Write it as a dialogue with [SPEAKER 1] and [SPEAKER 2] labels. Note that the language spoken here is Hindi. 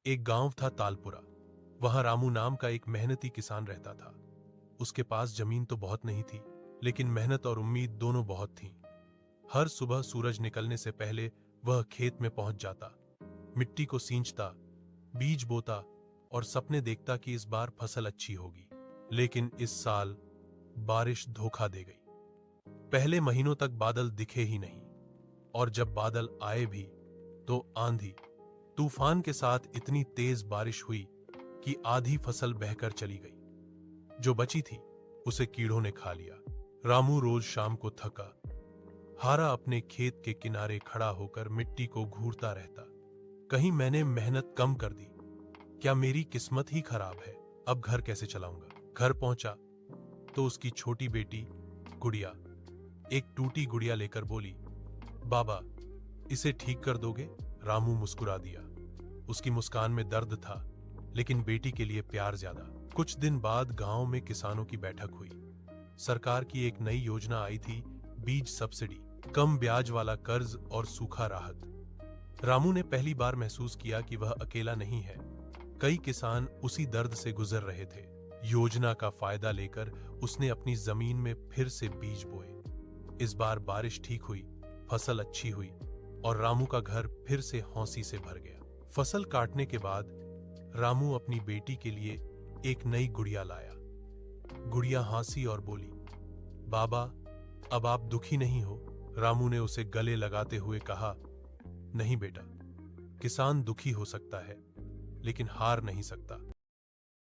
[SPEAKER 1] एक गांव था तालपुरा। वहां रामू नाम का एक मेहनती किसान रहता था। उसके पास जमीन तो बहुत नहीं थी, लेकिन मेहनत और उम्मीद दोनों बहुत थीं। हर सुबह सूरज निकलने से पहले वह खेत में पहुंच जाता, मिट्टी को सींचता, बीज बोता और सपने देखता कि इस बार फसल अच्छी होगी। लेकिन इस साल बारिश धोखा दे गई। पहले महीनों तक बादल दिखे ही नहीं, और जब बादल आए भी तो आंधी तूफान के साथ इतनी तेज बारिश हुई कि आधी फसल बहकर चली गई। जो बची थी उसे कीड़ों ने खा लिया। रामू रोज शाम को थका हारा अपने खेत के किनारे खड़ा होकर मिट्टी को घूरता रहता। कहीं मैंने मेहनत कम कर दी? क्या मेरी किस्मत ही खराब है? अब घर कैसे चलाऊंगा? घर पहुंचा तो उसकी छोटी बेटी गुड़िया एक टूटी गुड़िया लेकर बोली, बाबा, इसे ठीक कर दोगे? रामू मुस्कुरा दिया। उसकी मुस्कान में दर्द था, लेकिन बेटी के लिए प्यार ज्यादा। कुछ दिन बाद गांव में किसानों की बैठक हुई। सरकार की एक नई योजना आई थी, बीज सब्सिडी, कम ब्याज वाला कर्ज और सूखा राहत। रामू ने पहली बार महसूस किया कि वह अकेला नहीं है। कई किसान उसी दर्द से गुजर रहे थे। योजना का फायदा लेकर उसने अपनी जमीन में फिर से बीज बोए। इस बार बारिश ठीक हुई, फसल अच्छी हुई और रामू का घर फिर से हौंसी से भर गया। फसल काटने के बाद रामू अपनी बेटी के लिए एक नई गुड़िया लाया। गुड़िया हंसी और बोली, बाबा, अब आप दुखी नहीं हो? रामू ने उसे गले लगाते हुए कहा, नहीं बेटा, किसान दुखी हो सकता है, लेकिन हार नहीं सकता।